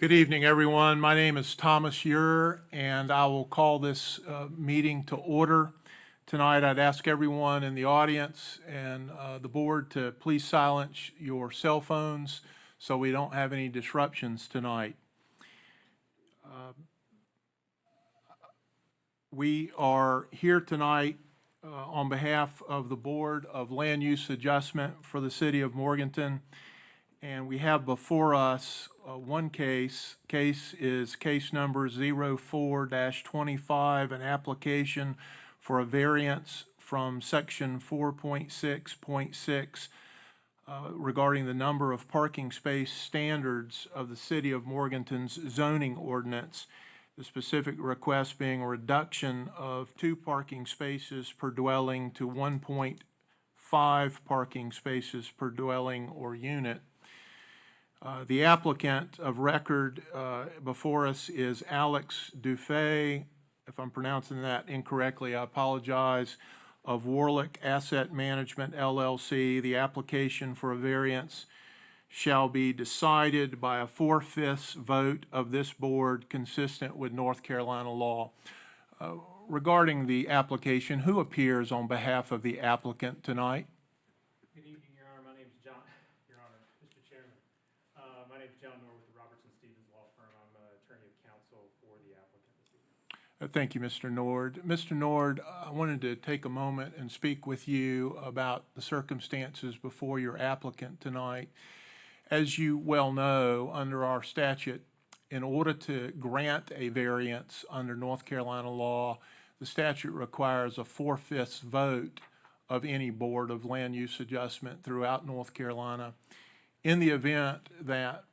Good evening, everyone. My name is Thomas Ure, and I will call this meeting to order. Tonight, I'd ask everyone in the audience and the board to please silence your cell phones so we don't have any disruptions tonight. We are here tonight on behalf of the Board of Land Use Adjustment for the City of Morganton. And we have before us one case. Case is case number 04-25, an application for a variance from section 4.6.6 regarding the number of parking space standards of the City of Morganton's zoning ordinance. The specific request being a reduction of 2 parking spaces per dwelling to 1.5 parking spaces per dwelling or unit. The applicant of record before us is Alex Dufay. If I'm pronouncing that incorrectly, I apologize, of Warlick Asset Management, LLC. The application for a variance shall be decided by a 4/5 vote of this board consistent with North Carolina law. Regarding the application, who appears on behalf of the applicant tonight? Good evening, Your Honor. My name is John, Your Honor, Mr. Chairman. My name is John Nord with the Robertson Stevens Law Firm. I'm an attorney of counsel for the applicant this evening. Thank you, Mr. Nord. Mr. Nord, I wanted to take a moment and speak with you about the circumstances before your applicant tonight. As you well know, under our statute, in order to grant a variance under North Carolina law, the statute requires a 4/5 vote of any board of land use adjustment throughout North Carolina. In the event that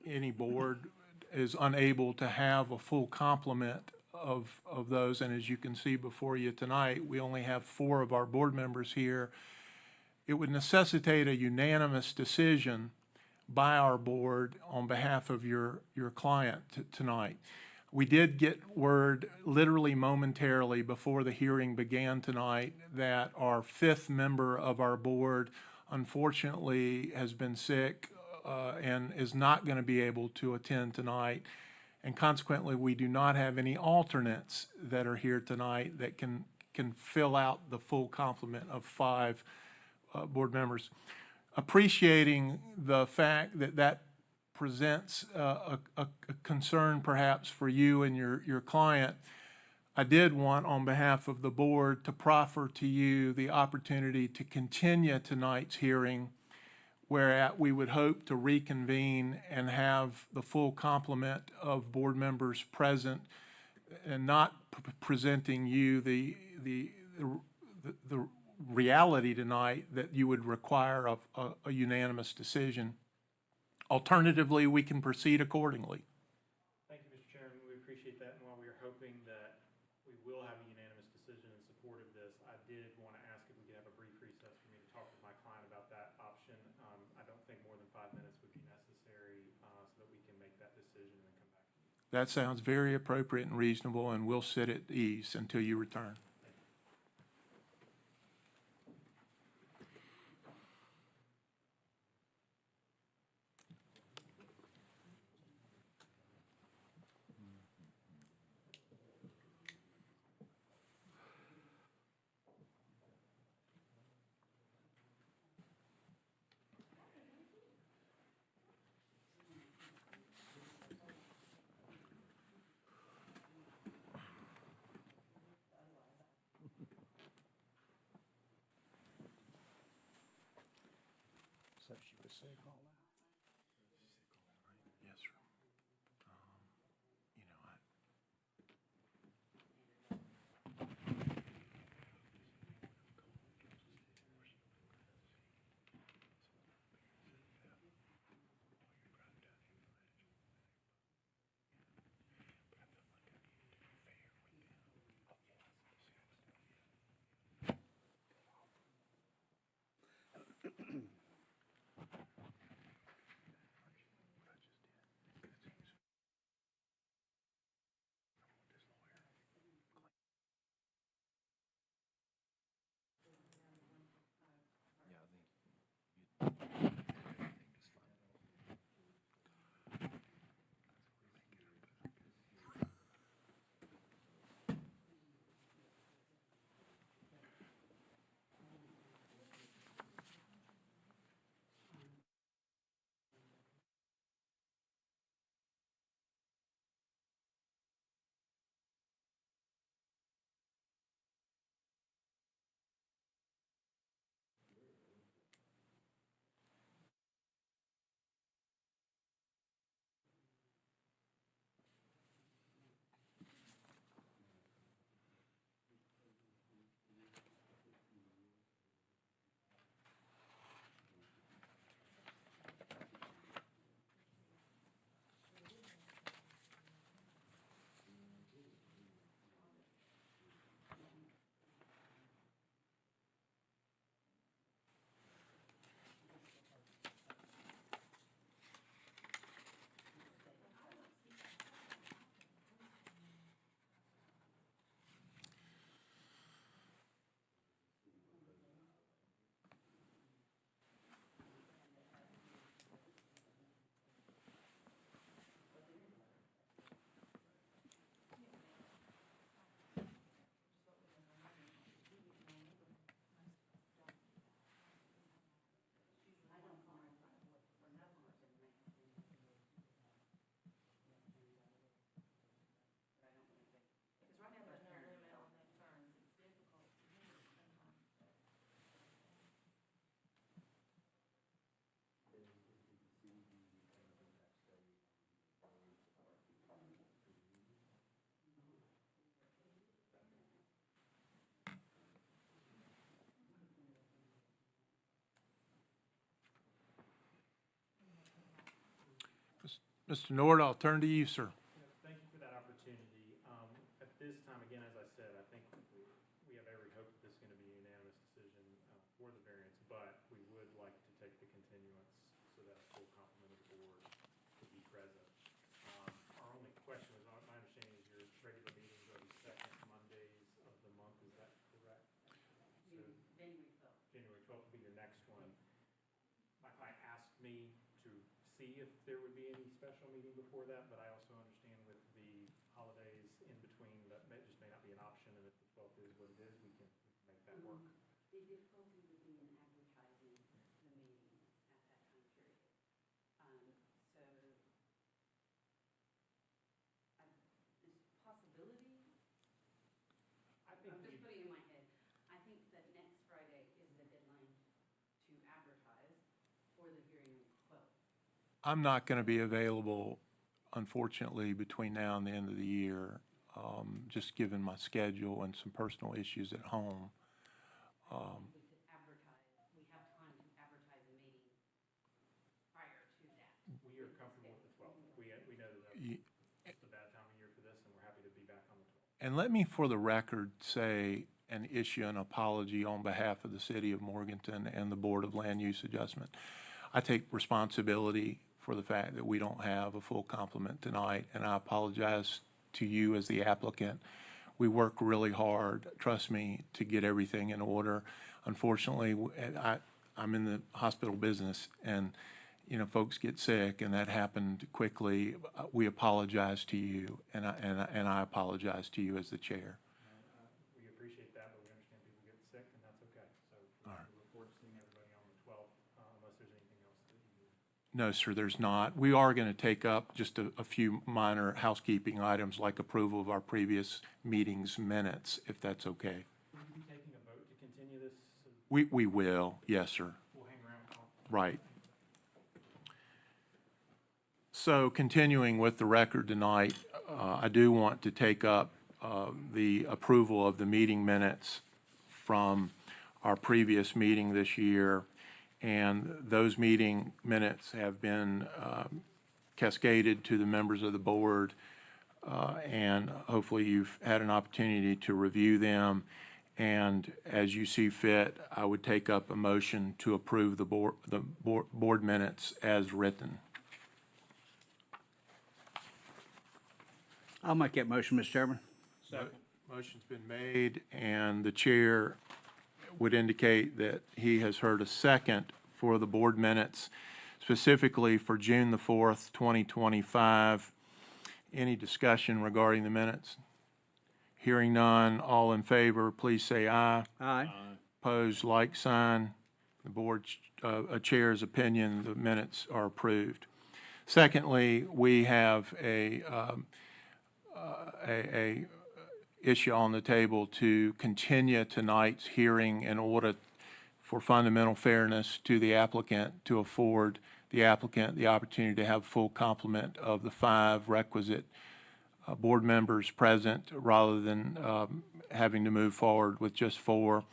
any board is unable to have a full complement of those, and as you can see before you tonight, we only have 4 of our board members here, it would necessitate a unanimous decision by our board on behalf of your client tonight. We did get word literally momentarily before the hearing began tonight that our 5th member of our board unfortunately has been sick and is not going to be able to attend tonight. And consequently, we do not have any alternates that are here tonight that can fill out the full complement of 5 board members. Appreciating the fact that that presents a concern perhaps for you and your client, I did want on behalf of the board to proffer to you the opportunity to continue tonight's hearing, whereat we would hope to reconvene and have the full complement of board members present and not presenting you the reality tonight that you would require a unanimous decision. Alternatively, we can proceed accordingly. Thank you, Mr. Chairman. We appreciate that. And while we are hoping that we will have a unanimous decision in support of this, I did want to ask if we could have a brief recess for me to talk with my client about that option. I don't think more than 5 minutes would be necessary so that we can make that decision and then come back. That sounds very appropriate and reasonable, and we'll sit at ease until you return. So she was sick all that. Yes, sir. You know, Mr. Nord, I'll turn to you, sir. Thank you for that opportunity. At this time, again, as I said, I think we have every hope that this is going to be a unanimous decision for the variance, but we would like to take the continuance so that a full complement of the board could be present. Our only question was, my understanding is your regular meetings are the second Mondays of the month, is that correct? So January 12th will be your next one. My client asked me to see if there would be any special meeting before that, but I also understand with the holidays in between, that just may not be an option, and if the 12th is what it is, we can make that work. The difficulty would be in advertising the meeting at that time period. This possibility, I think I'm just putting in my head, I think that next Friday is the deadline to advertise for the hearing on the 12th. I'm not going to be available, unfortunately, between now and the end of the year, just given my schedule and some personal issues at home. We could advertise, we have time to advertise a meeting prior to that. we are comfortable with the 12th. We know that Ye- it's a bad time of year for this, and we're happy to be back on the 12th. And let me, for the record, say and issue an apology on behalf of the city of Morganton and the Board of Land Use Adjustment. I take responsibility for the fact that we don't have a full complement tonight, and I apologize to you as the applicant. We work really hard, trust me, to get everything in order. Unfortunately, I'm in the hospital business, and folks get sick, and that happened quickly. We apologize to you, and I apologize to you as the chair. We appreciate that, but we understand people get sick, and that's okay. So All right. we look forward to seeing everybody on the 12th, unless there's anything else that you need. No, sir, there's not. We are going to take up just a few minor housekeeping items like approval of our previous meetings minutes, if that's okay. Will you be taking a vote to continue this? So We will, yes, sir. we'll hang around and talk. Right. So continuing with the record tonight, I do want to take up the approval of the meeting minutes from our previous meeting this year. And those meeting minutes have been cascaded to the members of the board. And hopefully you've had an opportunity to review them. And as you see fit, I would take up a motion to approve the board minutes as written. I'll make that motion, Mr. Chairman. Motion's been made, and the chair would indicate that he has heard a second for the board minutes, specifically for June the 4th, 2025. Any discussion regarding the minutes? Hearing none, all in favor, please say aye. Aye. Opposed, like sign. The board's chair's opinion, the minutes are approved. Secondly, we have a issue on the table to continue tonight's hearing in order for fundamental fairness to the applicant, to afford the applicant the opportunity to have full complement of the 5 requisite board members present, rather than having to move forward with just 4.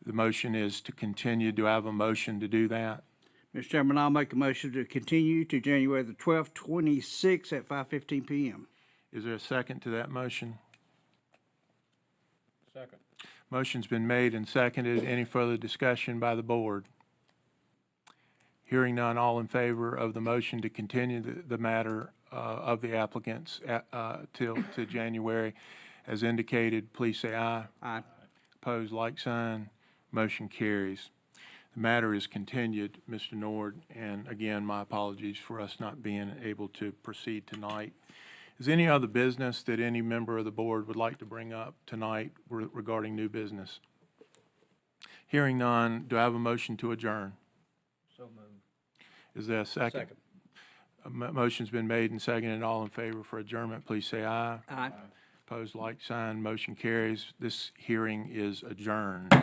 The motion is to continue. Do I have a motion to do that? Mr. Chairman, I'll make a motion to continue to January the 12th, 26 at 5:15 p.m. Is there a second to that motion? Second. Motion's been made and seconded. Any further discussion by the board? Hearing none, all in favor of the motion to continue the matter of the applicants to January, as indicated, please say aye. Aye. Opposed, like sign. Motion carries. The matter is continued, Mr. Nord, and again, my apologies for us not being able to proceed tonight. Is there any other business that any member of the board would like to bring up tonight regarding new business? Hearing none, do I have a motion to adjourn? So moved. Is there a second? Second. A motion's been made and seconded. All in favor for adjournment, please say aye. Aye. Opposed, like sign. Motion carries. This hearing is adjourned.